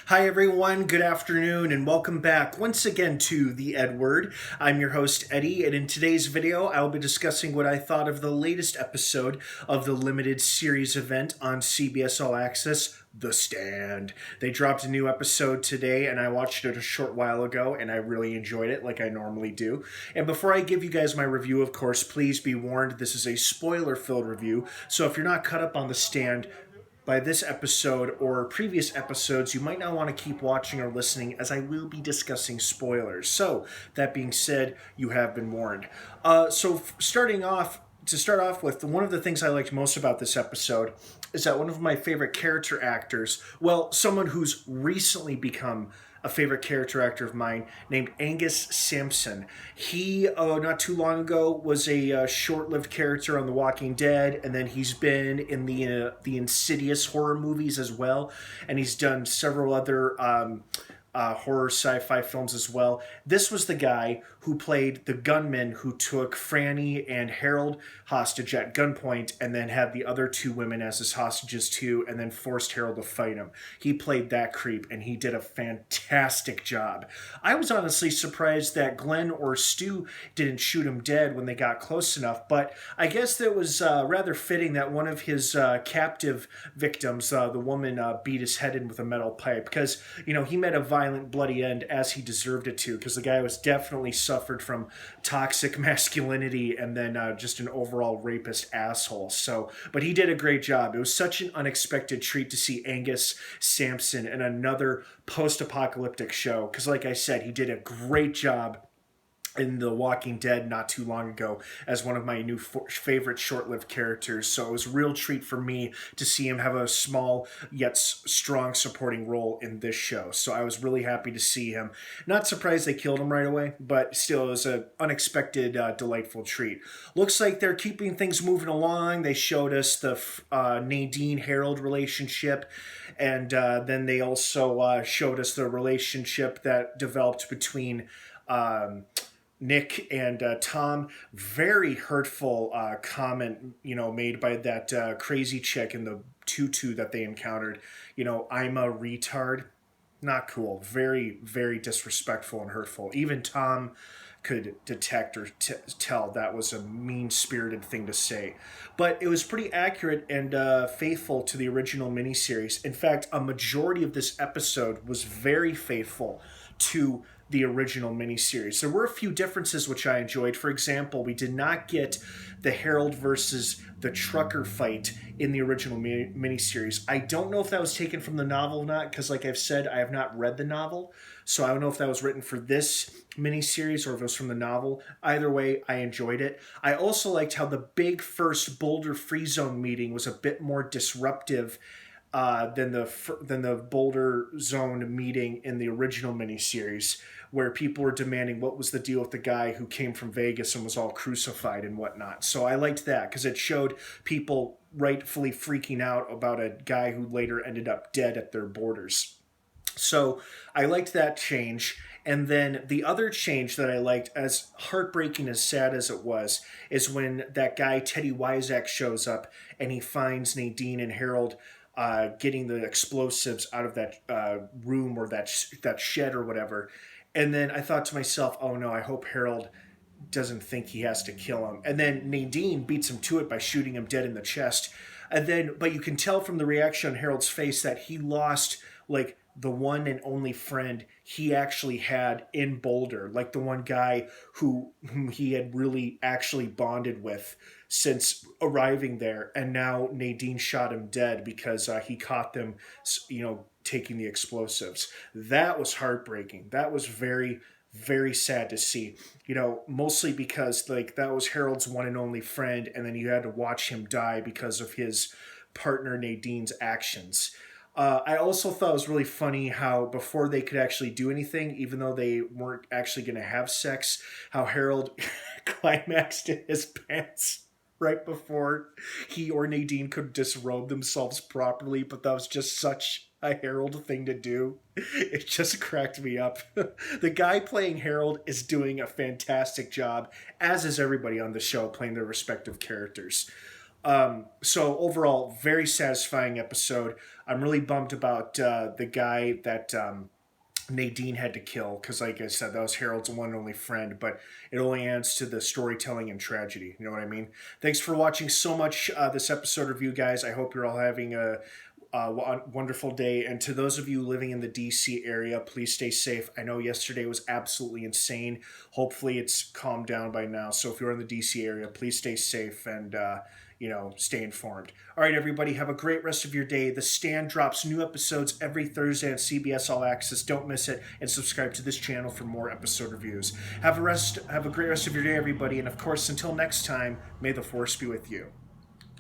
Hi, everyone. Good afternoon, and welcome back once again to the EdWord. I'm your host, Eddie, and in today's video, I'll be discussing what I thought of the latest episode of the limited series event on CBS All Access, The Stand. They dropped a new episode today, and I watched it a short while ago, and I really enjoyed it like I normally do. And before I give you guys my review, of course, please be warned this is a spoiler-filled review, so if you're not caught up on The Stand by this episode or previous episodes, you might not want to keep watching or listening as I will be discussing spoilers. So, that being said, you have been warned. To start off with, one of the things I liked most about this episode is that one of my favorite character actors, well, someone who's recently become a favorite character actor of mine named Angus Sampson. He, not too long ago, was a short-lived character on The Walking Dead, and then he's been in the Insidious horror movies as well, and he's done several other horror sci-fi films as well. This was the guy who played the gunman who took Franny and Harold hostage at gunpoint and then had the other two women as his hostages too, and then forced Harold to fight him. He played that creep, and he did a fantastic job. I was honestly surprised that Glenn or Stu didn't shoot him dead when they got close enough, but I guess that was rather fitting that one of his captive victims, the woman, beat his head in with a metal pipe, because, he met a violent, bloody end as he deserved it to, because the guy was definitely suffered from toxic masculinity and then just an overall rapist asshole. So, but he did a great job. It was such an unexpected treat to see Angus Sampson in another post-apocalyptic show, because like I said, he did a great job in The Walking Dead not too long ago as one of my new favorite short-lived characters. So it was a real treat for me to see him have a small yet strong supporting role in this show. So I was really happy to see him. Not surprised they killed him right away, but still it was an unexpected, delightful treat. Looks like they're keeping things moving along. They showed us the Nadine-Harold relationship, and then they also showed us the relationship that developed between Nick and Tom. Very hurtful comment, made by that crazy chick in the tutu that they encountered. I'm a retard. Not cool. Very, very disrespectful and hurtful. Even Tom could detect or tell that was a mean-spirited thing to say. But it was pretty accurate and faithful to the original miniseries. In fact, a majority of this episode was very faithful to the original miniseries. There were a few differences which I enjoyed. For example, we did not get the Harold versus the trucker fight in the original miniseries. I don't know if that was taken from the novel or not, because like I've said, I have not read the novel, so I don't know if that was written for this miniseries or if it was from the novel. Either way, I enjoyed it. I also liked how the big first Boulder Free Zone meeting was a bit more disruptive than the Boulder Zone meeting in the original miniseries, where people were demanding what was the deal with the guy who came from Vegas and was all crucified and whatnot. So I liked that because it showed people rightfully freaking out about a guy who later ended up dead at their borders. So I liked that change. And then the other change that I liked, as heartbreaking as sad as it was, is when that guy Teddy Wyzak shows up and he finds Nadine and Harold getting the explosives out of that room or that shed or whatever. And then I thought to myself, oh no, I hope Harold doesn't think he has to kill him. And then Nadine beats him to it by shooting him dead in the chest. But you can tell from the reaction on Harold's face that he lost, like, the one and only friend he actually had in Boulder, like the one guy whom he had really actually bonded with since arriving there, and now Nadine shot him dead because he caught them, taking the explosives. That was heartbreaking. That was very, very sad to see, mostly because that was Harold's one and only friend, and then you had to watch him die because of his partner Nadine's actions. I also thought it was really funny how before they could actually do anything, even though they weren't actually going to have sex, how Harold climaxed in his pants right before he or Nadine could disrobe themselves properly, but that was just such a Harold thing to do. It just cracked me up. The guy playing Harold is doing a fantastic job, as is everybody on the show playing their respective characters. So overall, very satisfying episode. I'm really bummed about the guy that Nadine had to kill because, like I said, that was Harold's one and only friend. But it only adds to the storytelling and tragedy. You know what I mean? Thanks for watching so much this episode review, guys. I hope you're all having a wonderful day. And to those of you living in the DC area, please stay safe. I know yesterday was absolutely insane. Hopefully, it's calmed down by now. So if you're in the DC area, please stay safe and stay informed. All right, everybody, have a great rest of your day. The Stand drops new episodes every Thursday on CBS All Access. Don't miss it, and subscribe to this channel for more episode reviews. Have a great rest of your day, everybody, and of course, until next time, may the Force be with you.